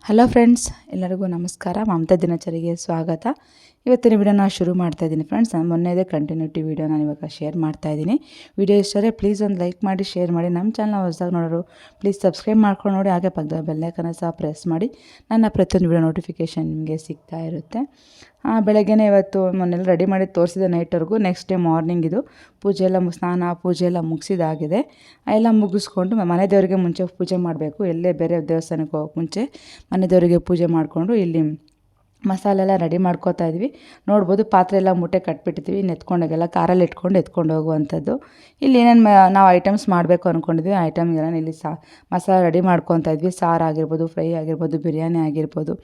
Hello friends, ಎಲ್ಲರಿಗೂ ನಮಸ್ಕಾರ. ಮಮತಾ ದಿನಚರಿಗೆ ಸ್ವಾಗತ. ಇವತ್ತಿನ ವಿಡಿಯೋನ ಶುರು ಮಾಡ್ತಾ ಇದ್ದೀನಿ ಫ್ರೆಂಡ್ಸ್. ನಾನು ಮೊನ್ನೆದೇ ಕಂಟಿನ್ಯೂಟಿ ವಿಡಿಯೋ ನಾನು ಇವಾಗ ಶೇರ್ ಮಾಡ್ತಾ ಇದ್ದೀನಿ. ವಿಡಿಯೋ ಇಷ್ಟರೇ ಪ್ಲೀಸ್ ಒಂದು ಲೈಕ್ ಮಾಡಿ, ಶೇರ್ ಮಾಡಿ. ನಮ್ಮ ಚಾನಲ್ನ ಹೊಸದಾಗಿ ನೋಡೋರು ಪ್ಲೀಸ್ ಸಬ್ಸ್ಕ್ರೈಬ್ ಮಾಡ್ಕೊಂಡು ನೋಡಿ. ಹಾಗೆ ಪಕ್ಕದ ಬೆಲ್ಲೈಕನ್ನ ಸಹ ಪ್ರೆಸ್ ಮಾಡಿ. ನನ್ನ ಪ್ರತಿಯೊಂದು ವಿಡಿಯೋ ನೋಟಿಫಿಕೇಷನ್ ನಿಮಗೆ ಸಿಗ್ತಾ ಇರುತ್ತೆ. ಬೆಳಗ್ಗೆನೇ ಇವತ್ತು ಮೊನ್ನೆಲ್ಲ ರೆಡಿ ಮಾಡಿ ತೋರಿಸಿದೆ ನೈಟ್ವರೆಗೂ. ನೆಕ್ಸ್ಟ್ ಡೇ ಮಾರ್ನಿಂಗ್ ಇದು ಪೂಜೆ ಎಲ್ಲ ಸ್ನಾನ ಪೂಜೆ ಎಲ್ಲ ಮುಗಿಸಿದಾಗಿದೆ. ಎಲ್ಲ ಮುಗಿಸ್ಕೊಂಡು ಮನೆ ದೇವರಿಗೆ ಮುಂಚೆ ಪೂಜೆ ಮಾಡಬೇಕು. ಎಲ್ಲೇ ಬೇರೆ ದೇವಸ್ಥಾನಕ್ಕೆ ಹೋಗೋಕ್ಕೆ ಮುಂಚೆ ಮನೆ ದೇವರಿಗೆ ಪೂಜೆ ಮಾಡಿಕೊಂಡು ಇಲ್ಲಿ ಮಸಾಲೆ ಎಲ್ಲ ರೆಡಿ ಮಾಡ್ಕೋತಾ ಇದ್ವಿ. ನೋಡ್ಬೋದು ಪಾತ್ರೆ ಎಲ್ಲ ಮೂಟೆ ಕಟ್ಬಿಟ್ಟಿದ್ವಿ. ಎತ್ಕೊಂಡೋಗೆಲ್ಲ ಕಾರಲ್ಲಿ ಇಟ್ಕೊಂಡು ಎತ್ಕೊಂಡು ಹೋಗುವಂಥದ್ದು. ಇಲ್ಲಿ ಏನೇನು ನಾವು ಐಟಮ್ಸ್ ಮಾಡಬೇಕು ಅಂದ್ಕೊಂಡಿದ್ವಿ ಆ ಐಟಮ್ಗೆಲ್ಲ ಇಲ್ಲಿ ಮಸಾಲೆ ರೆಡಿ ಮಾಡ್ಕೊತಾ ಇದ್ವಿ. ಸಾರು ಆಗಿರ್ಬೋದು, ಫ್ರೈ ಆಗಿರ್ಬೋದು, ಬಿರಿಯಾನಿ ಆಗಿರ್ಬೋದು,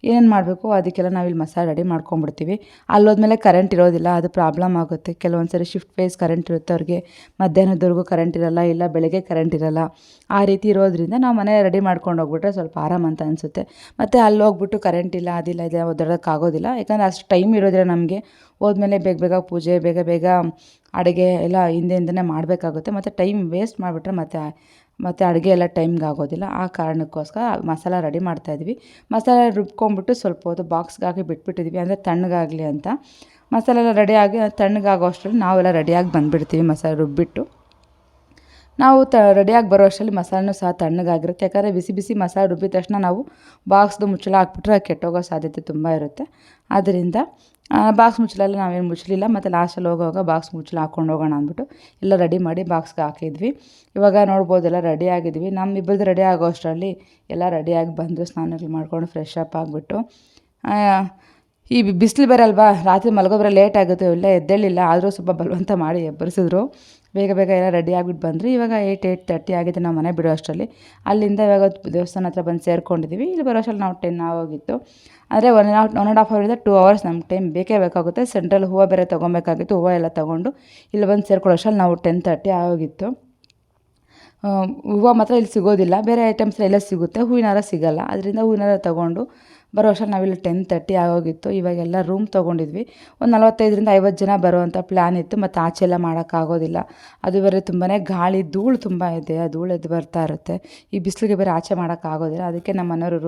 ಏನೇನು ಮಾಡಬೇಕು ಅದಕ್ಕೆಲ್ಲ ನಾವಿಲ್ಲಿ ಮಸಾಲೆ ರೆಡಿ ಮಾಡ್ಕೊಂಬಿಡ್ತೀವಿ. ಅಲ್ಲೋದ್ಮೇಲೆ ಕರೆಂಟ್ ಇರೋದಿಲ್ಲ, ಅದು ಪ್ರಾಬ್ಲಮ್ ಆಗುತ್ತೆ. ಕೆಲವೊಂದು ಸರಿ ಶಿಫ್ಟ್ ವೈಸ್ ಕರೆಂಟ್ ಇರುತ್ತೆ ಅವ್ರಿಗೆ, ಮಧ್ಯಾಹ್ನದವರೆಗೂ ಕರೆಂಟ್ ಇರೋಲ್ಲ, ಇಲ್ಲ ಬೆಳಗ್ಗೆ ಕರೆಂಟ್ ಇರೋಲ್ಲ. ಆ ರೀತಿ ಇರೋದ್ರಿಂದ ನಾವು ಮನೆ ರೆಡಿ ಮಾಡ್ಕೊಂಡು ಹೋಗ್ಬಿಟ್ರೆ ಸ್ವಲ್ಪ ಆರಾಮ ಅಂತ ಅನಿಸುತ್ತೆ. ಮತ್ತು ಅಲ್ಲಿ ಹೋಗ್ಬಿಟ್ಟು ಕರೆಂಟ್ ಇಲ್ಲ, ಅದಿಲ್ಲ, ಇದೆ ಓದಾಡೋಕ್ಕಾಗೋದಿಲ್ಲ. ಯಾಕಂದರೆ ಅಷ್ಟು ಟೈಮ್ ಇರೋದಿಲ್ಲ ನಮಗೆ. ಹೋದ್ಮೇಲೆ ಬೇಗ ಬೇಗ ಪೂಜೆ, ಬೇಗ ಬೇಗ ಅಡುಗೆ ಎಲ್ಲ ಹಿಂದೆಯಿಂದನೇ ಮಾಡಬೇಕಾಗುತ್ತೆ. ಮತ್ತು ಟೈಮ್ ವೇಸ್ಟ್ ಮಾಡಿಬಿಟ್ರೆ ಮತ್ತು ಅಡುಗೆ ಎಲ್ಲ ಟೈಮ್ಗೆ ಆಗೋದಿಲ್ಲ. ಆ ಕಾರಣಕ್ಕೋಸ್ಕರ ಮಸಾಲ ರೆಡಿ ಮಾಡ್ತಾಯಿದ್ವಿ. ಮಸಾಲೆ ರುಬ್ಕೊಂಬಿಟ್ಟು ಸ್ವಲ್ಪ ಹೊತ್ತು ಬಾಕ್ಸ್ಗೆ ಹಾಕಿ ಬಿಟ್ಬಿಟ್ಟಿದ್ವಿ, ಅಂದರೆ ತಣ್ಣಗಾಗಲಿ ಅಂತ. ಮಸಾಲೆ ಎಲ್ಲ ರೆಡಿಯಾಗಿ ತಣ್ಣಗಾಗೋ ಅಷ್ಟರಲ್ಲಿ ನಾವೆಲ್ಲ ರೆಡಿಯಾಗಿ ಬಂದುಬಿಡ್ತೀವಿ. ಮಸಾಲೆ ರುಬ್ಬಿಟ್ಟು ನಾವು ರೆಡಿಯಾಗಿ ಬರೋ ಅಷ್ಟರಲ್ಲಿ ಮಸಾಲೆನೂ ಸಹ ತಣ್ಣಗಾಗಿರುತ್ತೆ. ಯಾಕಂದರೆ ಬಿಸಿ ಬಿಸಿ ಮಸಾಲೆ ರುಬ್ಬಿದ ತಕ್ಷಣ ನಾವು ಬಾಕ್ಸ್ದು ಮುಚ್ಚಳ ಹಾಕ್ಬಿಟ್ರೆ ಕೆಟ್ಟೋಗೋ ಸಾಧ್ಯತೆ ತುಂಬ ಇರುತ್ತೆ. ಆದ್ದರಿಂದ ಬಾಕ್ಸ್ ಮುಚ್ಚಲೆಲ್ಲ ನಾವೇನು ಮುಚ್ಚಲಿಲ್ಲ. ಮತ್ತು ಲಾಸ್ಟಲ್ಲಿ ಹೋಗುವಾಗ ಬಾಕ್ಸ್ ಮುಚ್ಚಳ ಹಾಕ್ಕೊಂಡು ಹೋಗೋಣ ಅಂದ್ಬಿಟ್ಟು ಎಲ್ಲ ರೆಡಿ ಮಾಡಿ ಬಾಕ್ಸ್ಗೆ ಹಾಕಿದ್ವಿ. ಇವಾಗ ನೋಡ್ಬೋದು ಎಲ್ಲ ರೆಡಿ ಆಗಿದ್ವಿ. ನಮ್ಮಿಬ್ಬರದ್ದು ರೆಡಿ ಆಗೋ ಅಷ್ಟರಲ್ಲಿ ಎಲ್ಲ ರೆಡಿಯಾಗಿ ಬಂದು ಸ್ನಾನಗಳು ಮಾಡ್ಕೊಂಡು ಫ್ರೆಶ್ ಅಪ್ ಆಗಿಬಿಟ್ಟು, ಈ ಬಿಸಿಲು ಬೇರೆ ಅಲ್ವಾ, ರಾತ್ರಿ ಮಲಗೋಬ್ರೆ ಲೇಟ್ ಆಗುತ್ತೆ, ಎಲ್ಲ ಎದ್ದೇಳಿಲ್ಲ. ಆದರೂ ಸ್ವಲ್ಪ ಬಲವಂತ ಮಾಡಿ ಎಬ್ಬರಿಸಿದ್ರು. ಬೇಗ ಬೇಗ ಎಲ್ಲ ರೆಡಿ ಆಗಿಬಿಟ್ಟು ಬಂದ್ರಿ. ಇವಾಗ 8:30 ಆಗಿದೆ ನಾವು ಮನೆ ಬಿಡೋ ಅಷ್ಟರಲ್ಲಿ. ಅಲ್ಲಿಂದ ಇವಾಗ ದೇವಸ್ಥಾನ ಹತ್ರ ಬಂದು ಸೇರ್ಕೊಂಡಿದ್ದೀವಿ. ಇಲ್ಲಿ ಬರೋ ಅಷ್ಟರಲ್ಲಿ ನಾವು 10 ಆಗೋಗಿತ್ತು. ಅಂದರೆ 1.5 ಅವರಿಂದ 2 ಅವರ್ಸ್ ನಮ್ಗೆ ಟೈಮ್ ಬೇಕೇ ಬೇಕಾಗುತ್ತೆ. ಸೆಂಟ್ರಲ್ ಹೂವು ಬೇರೆ ತೊಗೊಬೇಕಾಗಿತ್ತು. ಹೂವು ಎಲ್ಲ ತೊಗೊಂಡು ಇಲ್ಲಿ ಬಂದು ಸೇರ್ಕೊಳ್ಳೋ ಅಷ್ಟರಲ್ಲಿ ನಾವು 10:30 ಆಗೋಗಿತ್ತು. ಹೂವು ಮಾತ್ರ ಇಲ್ಲಿ ಸಿಗೋದಿಲ್ಲ, ಬೇರೆ ಐಟಮ್ಸ್ ಎಲ್ಲ ಸಿಗುತ್ತೆ, ಹೂವಿನ ಹಾರ ಸಿಗೋಲ್ಲ. ಅದರಿಂದ ಹೂವಿನ ಹಾರ ತೊಗೊಂಡು ಬರೋ ಅಷ್ಟರಲ್ಲಿ ನಾವಿಲ್ಲಿ 10:30 ಆಗೋಗಿತ್ತು. ಇವಾಗೆಲ್ಲ ರೂಮ್ ತೊಗೊಂಡಿದ್ವಿ. ಒಂದು 45ರಿಂದ 50 ಜನ ಬರುವಂಥ ಪ್ಲ್ಯಾನ್ ಇತ್ತು. ಮತ್ತು ಆಚೆ ಎಲ್ಲ ಮಾಡೋಕ್ಕಾಗೋದಿಲ್ಲ, ಅದು ಬೇರೆ ತುಂಬಾ ಗಾಳಿ, ಧೂಳು ತುಂಬ ಇದೆ, ಆ ಧೂಳು ಎದ್ದು ಬರ್ತಾ ಇರುತ್ತೆ. ಈ ಬಿಸಿಲಿಗೆ ಬೇರೆ ಆಚೆ ಮಾಡೋಕ್ಕಾಗೋದಿಲ್ಲ. ಅದಕ್ಕೆ ನಮ್ಮ ಮನೆಯವರು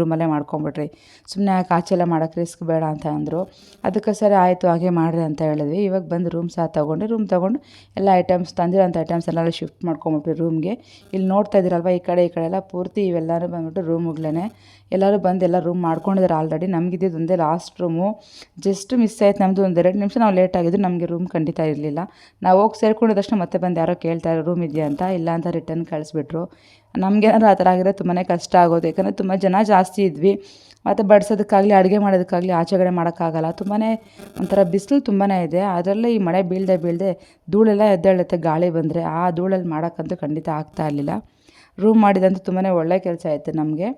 ರೂಮಲ್ಲೇ ಮಾಡ್ಕೊಂಬಿಟ್ರಿ, ಸುಮ್ಮನೆ ಯಾಕೆ ಆಚೆ ಎಲ್ಲ ಮಾಡೋಕ್ಕೆ ರಿಸ್ಕ್ ಬೇಡ ಅಂತ ಅಂದರು. ಅದಕ್ಕೆ ಸರಿ ಆಯಿತು ಹಾಗೆ ಮಾಡಿರಿ ಅಂತ ಹೇಳಿದ್ವಿ. ಇವಾಗ ಬಂದು ರೂಮ್ ಸಹ ರೂಮ್ ತೊಗೊಂಡು ಎಲ್ಲ ಐಟಮ್ಸ್ ತಂದಿರೋಂಥ ಐಟಮ್ಸ್ ಎಲ್ಲ ಶಿಫ್ಟ್ ಮಾಡ್ಕೊಂಬಿಟ್ವಿ ರೂಮ್ಗೆ. ಇಲ್ಲಿ ನೋಡ್ತಾ ಇದ್ದೀರಲ್ವ, ಈ ಕಡೆ ಎಲ್ಲ ಪೂರ್ತಿ ಇವೆಲ್ಲರೂ ಬಂದ್ಬಿಟ್ಟು ರೂಮ್ಗಳೇ. ಎಲ್ಲರೂ ಬಂದು ಎಲ್ಲ ರೂಮ್ ಮಾಡ್ಕೊಂಡಿದ್ದಾರೆ ಆಲ್ರೆಡಿ. ನಮಗಿದ್ದು ಒಂದೇ ಲಾಸ್ಟ್ ರೂಮು, ಜಸ್ಟ್ ಮಿಸ್ ಆಯ್ತು ನಮ್ಮದು. ಒಂದು 2 ನಿಮಿಷ ನಾವು ಲೇಟ್ ಆಗಿದ್ದು, ನಮಗೆ ರೂಮ್ ಖಂಡಿತ ಇರಲಿಲ್ಲ. ನಾವು ಹೋಗಿ ಸೇರ್ಕೊಂಡಿದ ತಕ್ಷಣ ಮತ್ತೆ ಬಂದು ಯಾರೋ ಕೇಳ್ತಾರೆ ರೂಮ್ ಇದೆಯಾ ಅಂತ. ಇಲ್ಲ ಅಂತ ರಿಟರ್ನ್ ಕಳಿಸ್ಬಿಟ್ರು. ನಮಗೇನಾದ್ರು ಆ ಥರ ಆಗಿದ್ರೆ ತುಂಬಾ ಕಷ್ಟ ಆಗೋದು. ಯಾಕಂದರೆ ತುಂಬ ಜನ ಜಾಸ್ತಿ ಇದ್ವಿ. ಮತ್ತು ಬಡಿಸೋದಕ್ಕಾಗಲಿ ಅಡುಗೆ ಮಾಡೋದಕ್ಕಾಗಲಿ ಆಚೆಗಡೆ ಮಾಡೋಕ್ಕಾಗಲ್ಲ. ತುಂಬಾ ಒಂಥರ ಬಿಸಿಲು ತುಂಬಾ ಇದೆ. ಅದರಲ್ಲೇ ಈ ಮಳೆ ಬೀಳದೆ ಧೂಳೆಲ್ಲ ಎದ್ದೇಳುತ್ತೆ ಗಾಳಿ ಬಂದರೆ. ಆ ಧೂಳಲ್ಲಿ ಮಾಡೋಕ್ಕಂತೂ ಖಂಡಿತ ಆಗ್ತಾ ಇರಲಿಲ್ಲ. ರೂಮ್ ಮಾಡಿದಂತೂ ತುಂಬಾ ಒಳ್ಳೆ ಕೆಲಸ ಆಯಿತು ನಮಗೆ.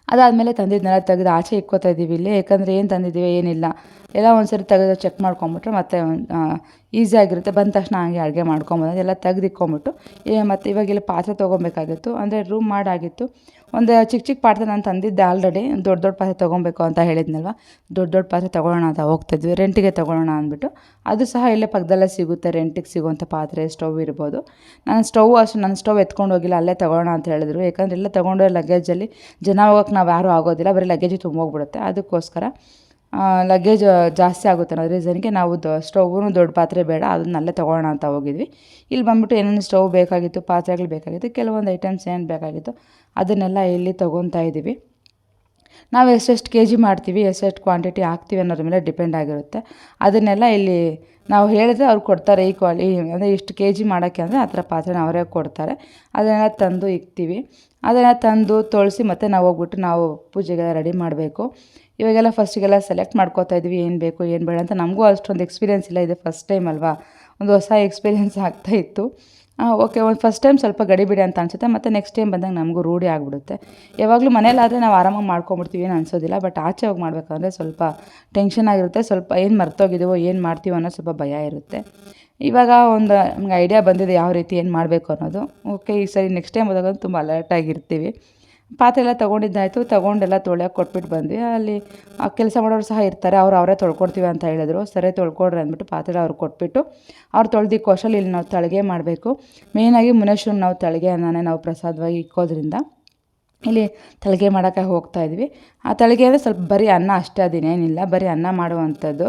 ಅದಾದಮೇಲೆ ತಂದಿದ್ದನ್ನೆಲ್ಲ ತೆಗೆದು ಆಚೆ ಇಕ್ಕೋತಾ ಇದ್ದೀವಿ ಇಲ್ಲಿ. ಯಾಕಂದರೆ ಏನು ತಂದಿದ್ದೀವಿ ಏನಿಲ್ಲ ಎಲ್ಲ ಒಂದ್ಸರಿ ತೆಗೆದು ಚೆಕ್ ಮಾಡ್ಕೊಂಬಿಟ್ರೆ ಮತ್ತೆ ಈಸಿಯಾಗಿರುತ್ತೆ. ಬಂದ ತಕ್ಷಣ ಹಂಗೆ ಅಡುಗೆ ಮಾಡ್ಕೊಂಬೋದು. ಎಲ್ಲ ತೆಗೆದು ಇಕ್ಕೊಂಬಿಟ್ಟು ಮತ್ತು ಇವಾಗೆಲ್ಲ ಪಾತ್ರೆ ತೊಗೊಬೇಕಾಗಿತ್ತು. ಅಂದರೆ ರೂಮ್ ಮಾಡಾಗಿತ್ತು. ಒಂದು ಚಿಕ್ಕ ಪಾತ್ರೆ ನಾನು ತಂದಿದ್ದೆ ಆಲ್ರೆಡಿ. ದೊಡ್ಡ ಪಾತ್ರೆ ತೊಗೊಬೇಕು ಅಂತ ಹೇಳಿದ್ನಲ್ವ, ದೊಡ್ಡ ಪಾತ್ರೆ ತೊಗೊಳ್ಳೋಣ ಅಂತ ಹೋಗ್ತಾಯಿದ್ವಿ. ರೆಂಟಿಗೆ ತೊಗೊಳ್ಳೋಣ ಅಂದ್ಬಿಟ್ಟು. ಅದು ಸಹ ಇಲ್ಲೇ ಪಕ್ಕದಲ್ಲೇ ಸಿಗುತ್ತೆ, ರೆಂಟಿಗೆ ಸಿಗುವಂಥ ಪಾತ್ರೆ, ಸ್ಟವ್ ಇರ್ಬೋದು. ನನ್ನ ಸ್ಟವ್ ಎತ್ಕೊಂಡು ಹೋಗಿಲ್ಲ, ಅಲ್ಲೇ ತೊಗೊಳ್ಳೋಣ ಅಂತ ಹೇಳಿದ್ರು. ಯಾಕಂದರೆ ಎಲ್ಲ ತೊಗೊಂಡು ಲಗೇಜಲ್ಲಿ ಜನ ಹೋಗೋಕ್ಕೆ ನಾವು ಯಾರೂ ಆಗೋದಿಲ್ಲ, ಬರೀ ಲಗೇಜು ತುಂಬೋಗ್ಬಿಡುತ್ತೆ. ಅದಕ್ಕೋಸ್ಕರ ಲಗೇಜ್ ಜಾಸ್ತಿ ಆಗುತ್ತೆ ಅನ್ನೋ ರೀಸನ್ಗೆ ನಾವು ಸ್ಟವ್ವು ದೊಡ್ಡ ಪಾತ್ರೆ ಬೇಡ, ಅದನ್ನಲ್ಲೇ ತೊಗೊಳ್ಳೋಣ ಅಂತ ಹೋಗಿದ್ವಿ. ಇಲ್ಲಿ ಬಂದುಬಿಟ್ಟು ಏನೇನು ಸ್ಟವ್ ಬೇಕಾಗಿತ್ತು, ಪಾತ್ರೆಗಳು ಬೇಕಾಗಿತ್ತು, ಕೆಲವೊಂದು ಐಟಮ್ಸ್ ಏನು ಬೇಕಾಗಿತ್ತು ಅದನ್ನೆಲ್ಲ ಇಲ್ಲಿ ತೊಗೊತಾ ಇದ್ದೀವಿ. ನಾವು ಎಷ್ಟೆಷ್ಟು ಕೆ ಜಿ ಮಾಡ್ತೀವಿ, ಎಷ್ಟೆಷ್ಟು ಕ್ವಾಂಟಿಟಿ ಹಾಕ್ತೀವಿ ಅನ್ನೋದ್ರ ಮೇಲೆ ಡಿಪೆಂಡ್ ಆಗಿರುತ್ತೆ. ಅದನ್ನೆಲ್ಲ ಇಲ್ಲಿ ನಾವು ಹೇಳಿದ್ರೆ ಅವ್ರು ಕೊಡ್ತಾರೆ. ಅಂದರೆ ಇಷ್ಟು ಕೆ ಜಿ ಮಾಡೋಕ್ಕೆ ಅಂದರೆ ಆ ಥರ ಪಾತ್ರೆನ ಅವರೇ ಕೊಡ್ತಾರೆ. ಅದನ್ನೆಲ್ಲ ತಂದು ಇಕ್ತೀವಿ. ಅದನ್ನು ತಂದು ತೊಳೆಸಿ ಮತ್ತು ನಾವು ಹೋಗ್ಬಿಟ್ಟು ನಾವು ಪೂಜೆಗೆಲ್ಲ ರೆಡಿ ಮಾಡಬೇಕು. ಇವಾಗೆಲ್ಲ ಫಸ್ಟಿಗೆಲ್ಲ ಸೆಲೆಕ್ಟ್ ಮಾಡ್ಕೋತಾ ಇದ್ವಿ, ಏನು ಬೇಕು ಏನು ಬೇಡ ಅಂತ. ನಮಗೂ ಅಷ್ಟೊಂದು ಎಕ್ಸ್ಪೀರಿಯೆನ್ಸ್ ಇಲ್ಲ, ಇದೆ ಫಸ್ಟ್ ಟೈಮ್ ಅಲ್ವಾ, ಒಂದು ಹೊಸ ಎಕ್ಸ್ಪೀರಿಯೆನ್ಸ್ ಆಗ್ತಾಯಿತ್ತು. ಓಕೆ, ಒಂದು ಫಸ್ಟ್ ಟೈಮ್ ಸ್ವಲ್ಪ ಗಡಿಬಿಡಿ ಅಂತ ಅನಿಸುತ್ತೆ. ಮತ್ತು ನೆಕ್ಸ್ಟ್ ಟೈಮ್ ಬಂದಾಗ ನಮಗೂ ರೂಢಿ ಆಗಿಬಿಡುತ್ತೆ. ಯಾವಾಗಲೂ ಮನೇಲಾದರೆ ನಾವು ಆರಾಮಾಗಿ ಮಾಡ್ಕೊಂಬಿಡ್ತೀವಿ, ಏನು ಅನಿಸೋದಿಲ್ಲ. ಬಟ್ ಆಚೆ ಹೋಗಿ ಮಾಡಬೇಕಂದ್ರೆ ಸ್ವಲ್ಪ ಟೆನ್ಷನ್ ಆಗಿರುತ್ತೆ. ಸ್ವಲ್ಪ ಏನು ಮರ್ತೋಗಿದ್ದೀವೋ ಏನು ಮಾಡ್ತೀವೋ ಅನ್ನೋ ಸ್ವಲ್ಪ ಭಯ ಇರುತ್ತೆ. ಇವಾಗ ಒಂದು ನಮ್ಗೆ ಐಡಿಯಾ ಬಂದಿದೆ ಯಾವ ರೀತಿ ಏನು ಮಾಡಬೇಕು ಅನ್ನೋದು. ಓಕೆ, ಈ ಸರಿ ನೆಕ್ಸ್ಟ್ ಟೈಮ್ ಹೋದಾಗ ತುಂಬ ಅಲರ್ಟಾಗಿರ್ತೀವಿ. ಪಾತ್ರೆ ಎಲ್ಲ ತೊಗೊಂಡಿದ್ದಾಯಿತು. ತೊಗೊಂಡೆಲ್ಲ ತೊಳೆಯೋಕೆ ಕೊಟ್ಬಿಟ್ಟು ಬಂದ್ವಿ. ಅಲ್ಲಿ ಕೆಲಸ ಮಾಡೋರು ಸಹ ಇರ್ತಾರೆ, ಅವರೇ ತೊಳ್ಕೊಡ್ತೀವಿ ಅಂತ ಹೇಳಿದ್ರು. ಸರಿ ತೊಳ್ಕೊಡ್ರಿ ಅಂದ್ಬಿಟ್ಟು ಪಾತ್ರೆ ಅವ್ರು ಕೊಟ್ಬಿಟ್ಟು ಅವ್ರು ತೊಳೆದಿಕ್ಕೋ ಅಷ್ಟರಲ್ಲಿ ಇಲ್ಲಿ ನಾವು ತಳಿಗೆ ಮಾಡಬೇಕು. ಮೇಯ್ನಾಗಿ ಮುನೇಶ್ವರನ ನಾವು ತಳಿಗೆ ಅನ್ನನೇ ನಾವು ಪ್ರಸಾದವಾಗಿ ಇಕ್ಕೋದ್ರಿಂದ ಇಲ್ಲಿ ತಳಿಗೆ ಮಾಡೋಕ್ಕೆ ಹೋಗ್ತಾಯಿದ್ವಿ. ಆ ತಳಿಗೆ ಅಂದರೆ ಸ್ವಲ್ಪ ಬರೀ ಅನ್ನ ಅಷ್ಟೇ, ಅದೇನೇನಿಲ್ಲ, ಬರೀ ಅನ್ನ ಮಾಡುವಂಥದ್ದು.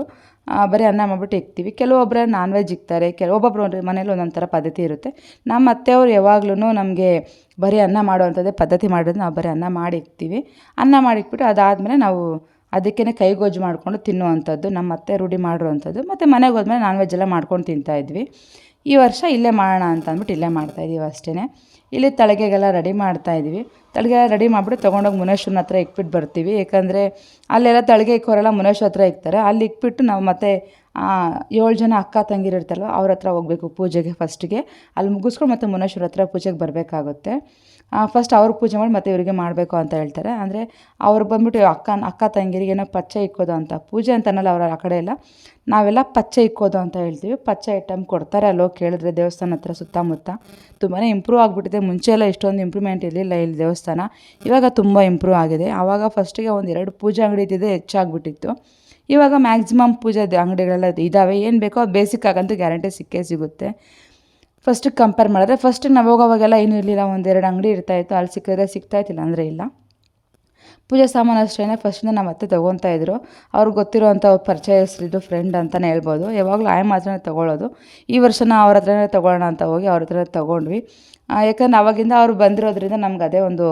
ಬರೀ ಅನ್ನ ಮಾಡಿಬಿಟ್ಟು ಇಕ್ತೀವಿ. ಕೆಲವೊಬ್ಬರು ನಾನ್ ವೆಜ್ ಇಕ್ತಾರೆ, ಕೆಲವೊಬ್ಬೊಬ್ಬರು ಮನೇಲಿ ಒಂದೊಂದು ಥರ ಪದ್ಧತಿ ಇರುತ್ತೆ. ನಮ್ಮ ಅತ್ತೆಯವರು ಯಾವಾಗ್ಲೂ ನಮಗೆ ಬರೀ ಅನ್ನ ಮಾಡುವಂಥದ್ದೇ ಪದ್ಧತಿ ಮಾಡೋದು. ನಾವು ಬರೀ ಅನ್ನ ಮಾಡಿ ಇಕ್ತೀವಿ. ಅನ್ನ ಮಾಡಿ ಇಕ್ಬಿಟ್ಟು ಅದಾದಮೇಲೆ ನಾವು ಅದಕ್ಕೇ ಕೈಗೊಜ್ಜು ಮಾಡಿಕೊಂಡು ತಿನ್ನುವಂಥದ್ದು ನಮ್ಮ ಅತ್ತೆ ರೂಢಿ ಮಾಡಿರುವಂಥದ್ದು. ಮತ್ತು ಮನೆಗೆ ಹೋದ್ಮೇಲೆ ನಾನ್ ವೆಜ್ ಎಲ್ಲ ಮಾಡ್ಕೊಂಡು ತಿಂತಾಯಿದ್ವಿ. ಈ ವರ್ಷ ಇಲ್ಲೇ ಮಾಡೋಣ ಅಂತ ಅಂದ್ಬಿಟ್ಟು ಇಲ್ಲೇ ಮಾಡ್ತಾಯಿದ್ದೀವಿ ಅಷ್ಟೇ. ಇಲ್ಲಿ ತಳಿಗೆಗೆಲ್ಲ ರೆಡಿ ಮಾಡ್ತಾಯಿದ್ವಿ. ತಳಿಗೆ ರೆಡಿ ಮಾಡಿಬಿಟ್ಟು ತೊಗೊಂಡೋಗಿ ಮುನೇಶ್ವರನ ಹತ್ರ ಇಕ್ಬಿಟ್ಟು ಬರ್ತೀವಿ. ಏಕೆಂದರೆ ಅಲ್ಲೆಲ್ಲ ತಳಿಗೆ ಇಕ್ಕೋರೆಲ್ಲ ಮುನೇಶ್ವರ ಹತ್ರ ಇಕ್ತಾರೆ. ಅಲ್ಲಿ ಇಕ್ಬಿಟ್ಟು ನಾವು ಮತ್ತೆ 7 ಜನ ಅಕ್ಕ ತಂಗಿರು ಇರ್ತಾರಲ್ವ ಅವ್ರ ಹತ್ರ ಹೋಗಬೇಕು ಪೂಜೆಗೆ ಫಸ್ಟಿಗೆ. ಅಲ್ಲಿ ಮುಗಿಸ್ಕೊಂಡು ಮತ್ತೆ ಮುನೇಶ್ವರ ಹತ್ರ ಪೂಜೆಗೆ ಬರಬೇಕಾಗುತ್ತೆ. ಫಸ್ಟ್ ಅವ್ರಿಗೆ ಪೂಜೆ ಮಾಡಿ ಮತ್ತೆ ಇವರಿಗೆ ಮಾಡಬೇಕು ಅಂತ ಹೇಳ್ತಾರೆ. ಅಂದರೆ ಅವ್ರು ಬಂದ್ಬಿಟ್ಟು ಅಕ್ಕ ತಂಗಿರಿಗೆ ಏನೋ ಪಚ್ಚೆ ಇಕ್ಕೋದು ಅಂತ, ಪೂಜೆ ಅಂತ ಅನ್ನಲ್ಲ ಅವ್ರು ಆ ಕಡೆ ಎಲ್ಲ, ನಾವೆಲ್ಲ ಪಚ್ಚೆ ಇಕ್ಕೋದು ಅಂತ ಹೇಳ್ತೀವಿ. ಪಚ್ಚೆ ಐಟಮ್ ಕೊಡ್ತಾರೆ ಅಲ್ಲಿ ಹೋಗಿ ಕೇಳಿದ್ರೆ ದೇವಸ್ಥಾನ ಹತ್ರ ಸುತ್ತಮುತ್ತ. ತುಂಬಾ ಇಂಪ್ರೂವ್ ಆಗಿಬಿಟ್ಟಿದೆ. ಮುಂಚೆ ಎಲ್ಲ ಇಷ್ಟೊಂದು ಇಂಪ್ರೂವ್ಮೆಂಟ್ ಇರಲಿಲ್ಲ ಇಲ್ಲಿ ದೇವಸ್ಥಾನ. ಇವಾಗ ತುಂಬ ಇಂಪ್ರೂವ್ ಆಗಿದೆ. ಆವಾಗ ಫಸ್ಟಿಗೆ 1-2 ಪೂಜೆ ಅಂಗಡಿ ಇದ್ದಿದ್ದೆ ಹೆಚ್ಚಾಗ್ಬಿಟ್ಟಿತ್ತು. ಇವಾಗ ಮ್ಯಾಕ್ಸಿಮಮ್ ಪೂಜೆ ಅಂಗಡಿಗಳೆಲ್ಲ ಇದ್ದಾವೆ. ಏನು ಬೇಕೋ ಅದು ಬೇಸಿಕ್ ಆಗಂತೂ ಗ್ಯಾರಂಟಿ ಸಿಕ್ಕೇ ಸಿಗುತ್ತೆ. ಫಸ್ಟಿಗೆ ಕಂಪೇರ್ ಮಾಡಿದ್ರೆ ಫಸ್ಟಿಗೆ ನಾವು ಹೋಗೋವಾಗೆಲ್ಲ ಏನೂ ಇರಲಿಲ್ಲ, 1-2 ಅಂಗಡಿ ಇರ್ತಾಯಿತ್ತು. ಅಲ್ಲಿ ಸಿಕ್ಕಿದ್ರೆ ಸಿಗ್ತಾಯಿತ್ತಿಲ್ಲ ಅಂದರೆ ಇಲ್ಲ. ಪೂಜೆ ಸಾಮಾನು ಅಷ್ಟೇ ಫಸ್ಟಿಂದ ನಮ್ಮ ಅತ್ತೆ ತೊಗೊತಾಯಿದ್ರು. ಅವ್ರಿಗೆ ಗೊತ್ತಿರೋವಂಥ ಪರಿಚಯಸ್ಥರಿದ್ದು ಫ್ರೆಂಡ್ ಅಂತಲೇ ಹೇಳ್ಬೋದು. ಯಾವಾಗಲೂ ಆಯಮ್ಮ ಹತ್ರನೇ ತೊಗೊಳ್ಳೋದು. ಈ ವರ್ಷನ ಅವ್ರ ಹತ್ರನೇ ತೊಗೊಳ್ಳೋಣ ಅಂತ ಹೋಗಿ ಅವ್ರ ಹತ್ರನೇ ತೊಗೊಂಡ್ವಿ. ಯಾಕಂದ್ರೆ ಆವಾಗಿಂದ ಅವ್ರು ಬಂದಿರೋದ್ರಿಂದ ನಮ್ಗೆ ಅದೇ ಒಂದು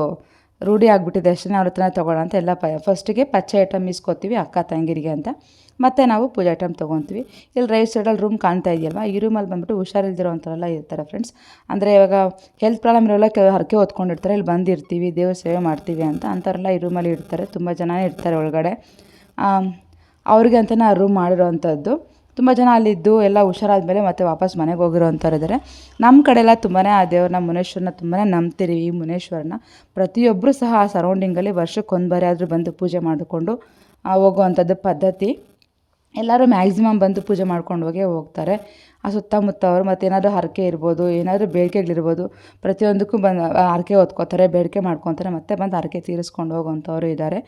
ರೂಢಿ ಆಗಿಬಿಟ್ಟಿದೆ ಅಷ್ಟೇ. ಅವ್ರ ಹತ್ರನೇ ತೊಗೊಳ್ಳೋಣ ಅಂತ ಎಲ್ಲ ಫಸ್ಟಿಗೆ ಪಚ್ಚೆ ಐಟಮ್ ಇಸ್ಕೊತೀವಿ ಅಕ್ಕ ತಂಗಿರಿಗೆ ಅಂತ. ಮತ್ತು ನಾವು ಪೂಜೆ ಐಟಮ್ ತೊಗೊತೀವಿ. ಇಲ್ಲಿ ರೈಟ್ ಸೈಡಲ್ಲಿ ರೂಮ್ ಕಾಣ್ತಾ ಇದೆಯಲ್ವ, ಈ ರೂಮಲ್ಲಿ ಬಂದುಬಿಟ್ಟು ಹುಷಾರಿಲ್ದಿರೋವಂಥವರೆಲ್ಲ ಇರ್ತಾರೆ ಫ್ರೆಂಡ್ಸ್. ಅಂದರೆ ಇವಾಗ ಹೆಲ್ತ್ ಪ್ರಾಬ್ಲಮ್ ಇರೋಲ್ಲ, ಕೆಲವು ಹರಕೆ ಹೊತ್ಕೊಂಡಿರ್ತಾರೆ. ಇಲ್ಲಿ ಬಂದಿರ್ತೀವಿ, ದೇವ್ರ ಸೇವೆ ಮಾಡ್ತೀವಿ ಅಂತ ಅಂಥವ್ರೆಲ್ಲ ಈ ರೂಮಲ್ಲಿ ಇರ್ತಾರೆ. ತುಂಬ ಜನನೇ ಇರ್ತಾರೆ ಒಳಗಡೆ. ಅವ್ರಿಗೆ ಅಂತಲೇ ಆ ರೂಮ್ ಮಾಡಿರೋವಂಥದ್ದು. ತುಂಬ ಜನ ಅಲ್ಲಿದ್ದು ಎಲ್ಲ ಹುಷಾರಾದ್ಮೇಲೆ ಮತ್ತೆ ವಾಪಸ್ ಮನೆಗೆ ಹೋಗಿರೋವಂಥವ್ರು ಇದ್ದಾರೆ. ನಮ್ಮ ಕಡೆ ಎಲ್ಲ ತುಂಬಾ ಆ ದೇವ್ರನ್ನ ಮುನೇಶ್ವರನ ತುಂಬಾ ನಂಬ್ತೀರಿ. ಈ ಮುನೇಶ್ವರನ ಪ್ರತಿಯೊಬ್ಬರು ಸಹ ಆ ಸರೌಂಡಿಂಗಲ್ಲಿ ವರ್ಷಕ್ಕೊಂದು ಬಾರಿ ಆದರೂ ಬಂದು ಪೂಜೆ ಮಾಡಿಕೊಂಡು ಹೋಗುವಂಥದ್ದು ಪದ್ಧತಿ. ಎಲ್ಲರೂ ಮ್ಯಾಕ್ಸಿಮಮ್ ಬಂದು ಪೂಜೆ ಮಾಡ್ಕೊಂಡು ಹೋಗೇ ಹೋಗ್ತಾರೆ. ಆ ಸುತ್ತಮುತ್ತ ಅವರು ಮತ್ತು ಏನಾದರೂ ಹರಕೆ ಇರ್ಬೋದು, ಏನಾದರೂ ಬೇಡಿಕೆಗಳಿರ್ಬೋದು, ಪ್ರತಿಯೊಂದಕ್ಕೂ ಬಂದು ಹರಕೆ ಹೊತ್ಕೋತಾರೆ, ಬೇಡಿಕೆ ಮಾಡ್ಕೊತಾರೆ, ಮತ್ತೆ ಬಂದು ಹರಕೆ ತೀರಿಸ್ಕೊಂಡು ಹೋಗುವಂಥವ್ರು ಇದ್ದಾರೆ.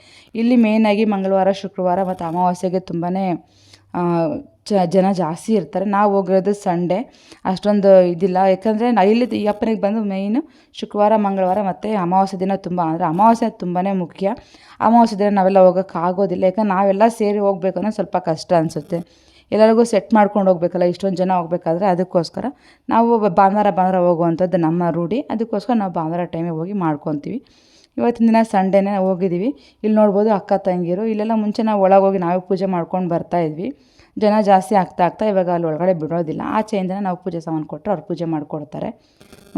ಇಲ್ಲಿ ಮೇಯ್ನಾಗಿ ಮಂಗಳವಾರ, ಶುಕ್ರವಾರ ಮತ್ತು ಅಮಾವಾಸ್ಯೆಗೆ ತುಂಬಾ ಜನ ಜಾಸ್ತಿ ಇರ್ತಾರೆ. ನಾವು ಹೋಗಿರೋದು ಸಂಡೇ, ಅಷ್ಟೊಂದು ಇದಿಲ್ಲ. ಯಾಕಂದರೆ ಇಲ್ಲಿ ಈ ಅಪ್ಪನಿಗೆ ಬಂದು ಮೇಯ್ನು ಶುಕ್ರವಾರ, ಮಂಗಳವಾರ ಮತ್ತು ಅಮಾವಾಸ್ಯೆ ದಿನ ತುಂಬ, ಅಂದರೆ ಅಮಾವಾಸ್ಯೆ ತುಂಬಾ ಮುಖ್ಯ. ಅಮಾವಾಸ್ಯೆ ದಿನ ನಾವೆಲ್ಲ ಹೋಗೋಕ್ಕಾಗೋದಿಲ್ಲ. ಯಾಕಂದ್ರೆ ನಾವೆಲ್ಲ ಸೇರಿ ಹೋಗ್ಬೇಕು ಅನ್ನೋ ಸ್ವಲ್ಪ ಕಷ್ಟ ಅನಿಸುತ್ತೆ. ಎಲ್ಲರಿಗೂ ಸೆಟ್ ಮಾಡ್ಕೊಂಡು ಹೋಗ್ಬೇಕಲ್ಲ, ಇಷ್ಟೊಂದು ಜನ ಹೋಗ್ಬೇಕಾದ್ರೆ. ಅದಕ್ಕೋಸ್ಕರ ನಾವು ಭಾನುವಾರ ಹೋಗುವಂಥದ್ದು ನಮ್ಮ ರೂಢಿ. ಅದಕ್ಕೋಸ್ಕರ ನಾವು ಭಾನುವಾರ ಟೈಮಿಗೆ ಹೋಗಿ ಮಾಡ್ಕೊತೀವಿ. ಇವತ್ತಿನ ದಿನ ಸಂಡೇನೇ ಹೋಗಿದ್ದೀವಿ. ಇಲ್ಲಿ ನೋಡ್ಬೋದು ಅಕ್ಕ ತಂಗಿರು. ಇಲ್ಲೆಲ್ಲ ಮುಂಚೆ ನಾವು ಒಳಗೆ ಹೋಗಿ ನಾವೇ ಪೂಜೆ ಮಾಡ್ಕೊಂಡು ಬರ್ತಾಯಿದ್ವಿ. ಜನ ಜಾಸ್ತಿ ಆಗ್ತಾ ಇವಾಗ ಅಲ್ಲಿ ಒಳಗಡೆ ಬಿಡೋದಿಲ್ಲ. ಆಚೆಯಿಂದನೇ ನಾವು ಪೂಜೆ ಸಾಮಾನು ಕೊಟ್ಟರೆ ಅವ್ರು ಪೂಜೆ ಮಾಡಿಕೊಡ್ತಾರೆ.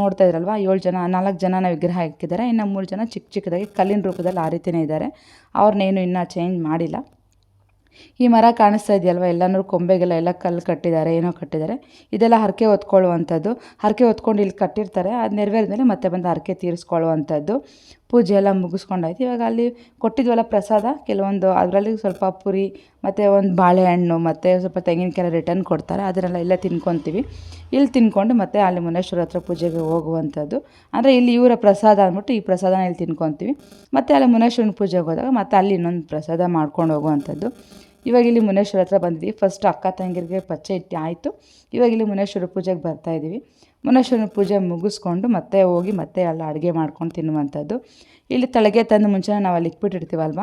ನೋಡ್ತಾ ಇದ್ರಲ್ವ, 4 ಜನ ವಿಗ್ರಹ ಇಕ್ಕಿದ್ದಾರೆ. ಇನ್ನು 3 ಜನ ಚಿಕ್ಕದಾಗಿ ಕಲ್ಲಿನ ರೂಪದಲ್ಲಿ ಆ ರೀತಿಯೇ ಇದ್ದಾರೆ. ಅವ್ರನ್ನೇನು ಇನ್ನೂ ಚೇಂಜ್ ಮಾಡಿಲ್ಲ. ಈ ಮರ ಕಾಣಿಸ್ತಾ ಇದೆಯಲ್ವ, ಎಲ್ಲನೂ ಕೊಂಬೆಗೆಲ್ಲ ಎಲ್ಲ ಕಲ್ಲು ಕಟ್ಟಿದ್ದಾರೆ, ಏನೋ ಕಟ್ಟಿದ್ದಾರೆ. ಇದೆಲ್ಲ ಹರಕೆ ಹೊತ್ಕೊಳ್ಳುವಂಥದ್ದು. ಹರಕೆ ಹೊತ್ಕೊಂಡು ಇಲ್ಲಿ ಕಟ್ಟಿರ್ತಾರೆ. ಅದು ನೆರವೇರಿದ್ಮೇಲೆ ಮತ್ತೆ ಬಂದು ಹರಕೆ ತೀರಿಸ್ಕೊಳ್ಳುವಂಥದ್ದು. ಪೂಜೆ ಎಲ್ಲ ಮುಗಿಸ್ಕೊಂಡಾಯ್ತು. ಇವಾಗ ಅಲ್ಲಿ ಕೊಟ್ಟಿದ್ವಲ್ಲ ಪ್ರಸಾದ, ಕೆಲವೊಂದು ಅದರಲ್ಲಿ ಸ್ವಲ್ಪ ಪುರಿ ಮತ್ತು ಒಂದು ಬಾಳೆಹಣ್ಣು ಮತ್ತು ಸ್ವಲ್ಪ ತೆಂಗಿನಕಾಯಿ ರಿಟರ್ನ್ ಕೊಡ್ತಾರೆ. ಅದನ್ನೆಲ್ಲ ಇಲ್ಲೇ ತಿನ್ಕೊತೀವಿ. ಇಲ್ಲಿ ತಿನ್ಕೊಂಡು ಮತ್ತೆ ಅಲ್ಲಿ ಮುನೇಶ್ವರ ಹತ್ರ ಪೂಜೆಗೆ ಹೋಗುವಂಥದ್ದು. ಅಂದರೆ ಇಲ್ಲಿ ಇವರ ಪ್ರಸಾದ ಅಂದ್ಬಿಟ್ಟು ಈ ಪ್ರಸಾದನ ಇಲ್ಲಿ ತಿನ್ಕೊತೀವಿ. ಮತ್ತು ಅಲ್ಲಿ ಮುನೇಶ್ವರನ ಪೂಜೆಗೆ ಹೋದಾಗ ಮತ್ತೆ ಅಲ್ಲಿ ಇನ್ನೊಂದು ಪ್ರಸಾದ ಮಾಡ್ಕೊಂಡು ಹೋಗುವಂಥದ್ದು. ಇವಾಗ ಇಲ್ಲಿ ಮುನೇಶ್ವರ ಹತ್ರ ಬಂದಿದ್ದೀವಿ. ಫಸ್ಟ್ ಅಕ್ಕ ತಂಗಿರಿಗೆ ಪಚ್ಚೆ ಇಟ್ಟು ಆಯಿತು. ಇವಾಗ ಇಲ್ಲಿ ಮುನೇಶ್ವರ ಪೂಜೆಗೆ ಬರ್ತಾಯಿದ್ದೀವಿ. ಮುನೇಶ್ವರನ ಪೂಜೆ ಮುಗಿಸ್ಕೊಂಡು ಮತ್ತೆ ಹೋಗಿ ಮತ್ತೆ ಎಲ್ಲ ಅಡುಗೆ ಮಾಡ್ಕೊಂಡು ತಿನ್ನುವಂಥದ್ದು. ಇಲ್ಲಿ ತಳಗೆ ತಂದು ಮುಂಚೆ ನಾವು ಅಲ್ಲಿ ಇಟ್ಬಿಟ್ಟಿರ್ತೀವಲ್ವ,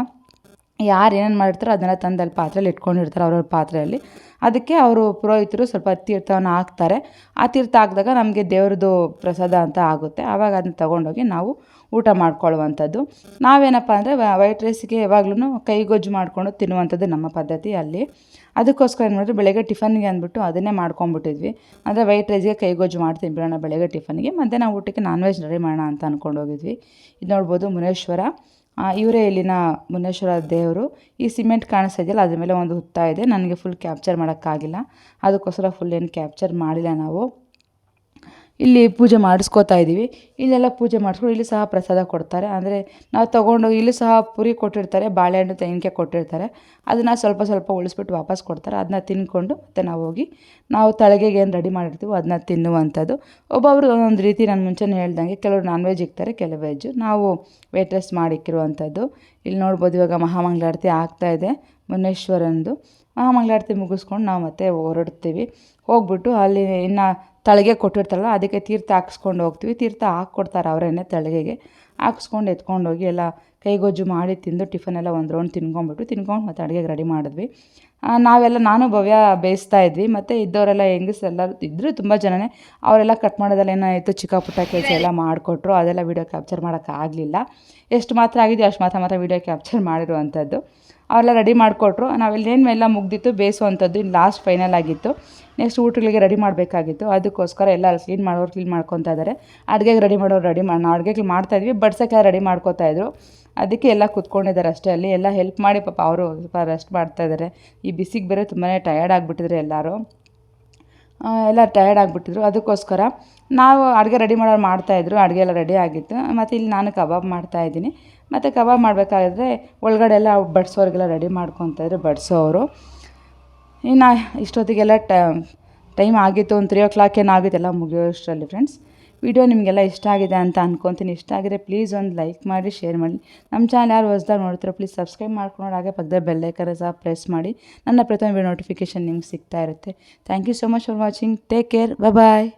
ಯಾರು ಏನೇನು ಮಾಡಿರ್ತಾರೋ ಅದನ್ನೆಲ್ಲ ತಂದು ಅಲ್ಲಿ ಪಾತ್ರೆಯಲ್ಲಿ ಇಟ್ಕೊಂಡಿರ್ತಾರೆ, ಅವ್ರವ್ರ ಪಾತ್ರೆಯಲ್ಲಿ. ಅದಕ್ಕೆ ಅವರು ಪುರೋಹಿತರು ಸ್ವಲ್ಪ ತೀರ್ಥವನ್ನು ಹಾಕ್ತಾರೆ. ಆ ತೀರ್ಥ ಹಾಕಿದಾಗ ನಮಗೆ ದೇವ್ರದ್ದು ಪ್ರಸಾದ ಅಂತ ಆಗುತ್ತೆ. ಆವಾಗ ಅದನ್ನ ತೊಗೊಂಡೋಗಿ ನಾವು ಊಟ ಮಾಡ್ಕೊಳ್ಳುವಂಥದ್ದು. ನಾವೇನಪ್ಪ ಅಂದರೆ ವೈಟ್ ರೈಸಿಗೆ ಯಾವಾಗ್ಲೂ ಕೈಗೊಜ್ಜು ಮಾಡಿಕೊಂಡು ತಿನ್ನುವಂಥದ್ದು ನಮ್ಮ ಪದ್ಧತಿ ಅಲ್ಲಿ. ಅದಕ್ಕೋಸ್ಕರ ಏನು ಮಾಡಿದ್ರೆ ಬೆಳಗ್ಗೆ ಟಿಫನ್ಗೆ ಅಂದ್ಬಿಟ್ಟು ಅದನ್ನೇ ಮಾಡ್ಕೊಂಬಿಟ್ಟಿದ್ವಿ. ಅಂದರೆ ವೈಟ್ ರೈಸ್ಗೆ ಕೈಗೊಜ್ಜು ಮಾಡ್ತೀನಿ ಬಿಡೋಣ ಬೆಳಗ್ಗೆ ಟಿಫನ್ಗೆ, ಮಧ್ಯಾಹ್ನ ಊಟಕ್ಕೆ ನಾನ್ ವೆಜ್ ರೆಡಿ ಮಾಡೋಣ ಅಂತ ಅಂದ್ಕೊಂಡು ಹೋಗಿದ್ವಿ. ಇದು ನೋಡ್ಬೋದು ಮುನೇಶ್ವರ. ಇವರೇ ಇಲ್ಲಿನ ಮುನೇಶ್ವರ ದೇವರು. ಈ ಸಿಮೆಂಟ್ ಕಾಣಿಸ್ತಾ ಇದೆಯಲ್ಲ, ಅದ್ರ ಮೇಲೆ ಒಂದು ಹುತ್ತ ಇದೆ. ನನಗೆ ಫುಲ್ ಕ್ಯಾಪ್ಚರ್ ಮಾಡೋಕ್ಕಾಗಿಲ್ಲ, ಅದಕ್ಕೋಸ್ಕರ ಫುಲ್ ಏನು ಕ್ಯಾಪ್ಚರ್ ಮಾಡಿಲ್ಲ ನಾವು. ಇಲ್ಲಿ ಪೂಜೆ ಮಾಡಿಸ್ಕೋತಾ ಇದ್ದೀವಿ. ಇಲ್ಲೆಲ್ಲ ಪೂಜೆ ಮಾಡಿಸ್ಕೊಂಡು ಇಲ್ಲಿ ಸಹ ಪ್ರಸಾದ ಕೊಡ್ತಾರೆ. ಅಂದರೆ ನಾವು ತೊಗೊಂಡೋಗಿ ಇಲ್ಲಿ ಸಹ ಪುರಿ ಕೊಟ್ಟಿರ್ತಾರೆ, ಬಾಳೆಹಣ್ಣು ತೆಂಗಿನಕಾಯಿ ಕೊಟ್ಟಿರ್ತಾರೆ. ಅದನ್ನು ಸ್ವಲ್ಪ ಸ್ವಲ್ಪ ಉಳಿಸ್ಬಿಟ್ಟು ವಾಪಸ್ ಕೊಡ್ತಾರೆ. ಅದನ್ನ ತಿನ್ಕೊಂಡು ಮತ್ತು ನಾವು ಹೋಗಿ ನಾವು ತಳಗೆಗೆ ಏನು ರೆಡಿ ಮಾಡಿರ್ತೀವೋ ಅದನ್ನ ತಿನ್ನುವಂಥದ್ದು. ಒಬ್ಬೊಬ್ರು ಒಂದೊಂದು ರೀತಿ, ನಾನು ಮುಂಚೆನೇ ಹೇಳ್ದಂಗೆ ಕೆಲವರು ನಾನ್ ವೆಜ್ ಇಕ್ತಾರೆ, ಕೆಲವು ವೆಜ್ಜು. ನಾವು ವೇಟ್ ರೈಸ್ ಮಾಡಿಕ್ಕಿರುವಂಥದ್ದು. ಇಲ್ಲಿ ನೋಡ್ಬೋದು ಇವಾಗ ಮಹಾಮಂಗಳಾರತಿ ಆಗ್ತಾಯಿದೆ ಮುನೇಶ್ವರಂದು. ಮಹಾಮಂಗಳಾರತಿ ಮುಗಿಸ್ಕೊಂಡು ನಾವು ಮತ್ತೆ ಹೊರಡ್ತೀವಿ. ಹೋಗ್ಬಿಟ್ಟು ಅಲ್ಲಿ ಇನ್ನು ತಳಗೆ ಕೊಟ್ಟಿರ್ತಾರಲ್ಲ ಅದಕ್ಕೆ ತೀರ್ಥ ಹಾಕ್ಸ್ಕೊಂಡು ಹೋಗ್ತೀವಿ. ತೀರ್ಥ ಹಾಕ್ಕೊಡ್ತಾರೆ ಅವರೇನೆ ತಳಗೆಗೆ. ಹಾಕ್ಸ್ಕೊಂಡು ಎತ್ಕೊಂಡೋಗಿ ಎಲ್ಲ ಕೈಗೊಜ್ಜು ಮಾಡಿ ತಿಂದು ಟಿಫನೆಲ್ಲ ಒಂದು ರೌಂಡ್ ತಿನ್ಕೊಂಡು ಮತ್ತು ಅಡುಗೆಗೆ ರೆಡಿ ಮಾಡಿದ್ವಿ. ನಾನು ಭವ್ಯ ಬೇಯಿಸ್ತಾ ಇದ್ವಿ, ಮತ್ತು ಇದ್ದವರೆಲ್ಲ ಹೆಂಗಸರೆಲ್ಲ ಇದ್ದರು ತುಂಬ ಜನನೇ. ಅವರೆಲ್ಲ ಕಟ್ ಮಾಡೋದೆಲ್ಲ ಏನಾಯಿತು ಚಿಕ್ಕ ಪುಟ್ಟ ಕೆಲಸ ಎಲ್ಲ ಮಾಡಿಕೊಟ್ರು. ಅದೆಲ್ಲ ವೀಡಿಯೋ ಕ್ಯಾಪ್ಚರ್ ಮಾಡೋಕ್ಕಾಗಲಿಲ್ಲ. ಎಷ್ಟು ಮಾತ್ರ ಆಗಿದೆಯೋ ಅಷ್ಟು ಮಾತ್ರ ವೀಡಿಯೋ ಕ್ಯಾಪ್ಚರ್ ಮಾಡಿರುವಂಥದ್ದು. ಅವೆಲ್ಲ ರೆಡಿ ಮಾಡಿಕೊಟ್ರು. ನಾವೆಲ್ಲ ಮುಗ್ದಿತ್ತು ಬೇಯಿಸುವಂಥದ್ದು. ಇನ್ನು ಲಾಸ್ಟ್ ಫೈನಲ್ ಆಗಿತ್ತು. ನೆಕ್ಸ್ಟ್ ಊಟಗಳಿಗೆ ರೆಡಿ ಮಾಡಬೇಕಾಗಿತ್ತು. ಅದಕ್ಕೋಸ್ಕರ ಎಲ್ಲ ಕ್ಲೀನ್ ಮಾಡ್ಕೊತಾ ಇದ್ದಾರೆ. ಅಡುಗೆಗೆ ರೆಡಿ ನಾವು ಅಡುಗೆಗಳು ಮಾಡ್ತಾಯಿದ್ವಿ, ಬಡ್ಸೋಕ್ಕೆಲ್ಲ ರೆಡಿ ಮಾಡ್ಕೊತಾಯಿದ್ರು. ಅದಕ್ಕೆ ಎಲ್ಲ ಕೂತ್ಕೊಂಡಿದ್ದಾರೆ ಅಷ್ಟೇ. ಅಲ್ಲಿ ಎಲ್ಲ ಹೆಲ್ಪ್ ಮಾಡಿ ಪಾಪ ಅವರು ಸ್ವಲ್ಪ ರೆಸ್ಟ್ ಮಾಡ್ತಾಯಿದ್ದಾರೆ. ಈ ಬಿಸಿಗೆ ಬೇರೆ ತುಂಬಾ ಟಯರ್ಡ್ ಆಗಿಬಿಟ್ಟಿದ್ರು ಎಲ್ಲರೂ. ಎಲ್ಲ ಟಯರ್ಡ್ ಆಗಿಬಿಟ್ಟಿದ್ರು. ಅದಕ್ಕೋಸ್ಕರ ನಾವು ಅಡುಗೆ ರೆಡಿ ಮಾಡ್ತಾಯಿದ್ರು. ಅಡುಗೆ ಎಲ್ಲ ರೆಡಿ ಆಗಿತ್ತು. ಮತ್ತು ಇಲ್ಲಿ ನಾನು ಕಬಾಬ್ ಮಾಡ್ತಾಯಿದ್ದೀನಿ. ಮತ್ತು ಕಬಾಬ್ ಮಾಡಬೇಕಾದ್ರೆ ಒಳಗಡೆ ಎಲ್ಲ ಬಡಿಸೋರಿಗೆಲ್ಲ ರೆಡಿ ಮಾಡ್ಕೊತಾಯಿದ್ರು ಬಡಿಸೋರು. ಇನ್ನು ಇಷ್ಟೊತ್ತಿಗೆಲ್ಲ ಟೈಮ್ ಆಗಿತ್ತು, ಒಂದು 3 o'clock ಏನಾಗಿತ್ತು ಎಲ್ಲ ಮುಗಿಯೋಷ್ಟರಲ್ಲಿ. ಫ್ರೆಂಡ್ಸ್, ವಿಡಿಯೋ ನಿಮಗೆಲ್ಲ ಇಷ್ಟ ಆಗಿದೆ ಅಂತ ಅಂದ್ಕೊತೀನಿ. ಇಷ್ಟ ಆಗಿದೆ ಪ್ಲೀಸ್ ಒಂದು ಲೈಕ್ ಮಾಡಿ, ಶೇರ್ ಮಾಡಿ. ನಮ್ಮ ಚಾನಲ್ ಯಾರು ಹೊಸದಾಗಿ ನೋಡ್ತೀರೋ ಪ್ಲೀಸ್ ಸಬ್ಸ್ಕ್ರೈಬ್ ಮಾಡ್ಕೊಂಡು ಹಾಗೆ ಪಕ್ಕದ ಬೆಲ್ ಐಕಾನ್ ಸಹ ಪ್ರೆಸ್ ಮಾಡಿ. ನನ್ನ ಪ್ರತಿಯೊಂದು ವಿಡಿಯೋ ನೋಟಿಫಿಕೇಷನ್ ನಿಮ್ಗೆ ಸಿಗ್ತಾ ಇರುತ್ತೆ. Thank you so much for watching. Take care. Bye.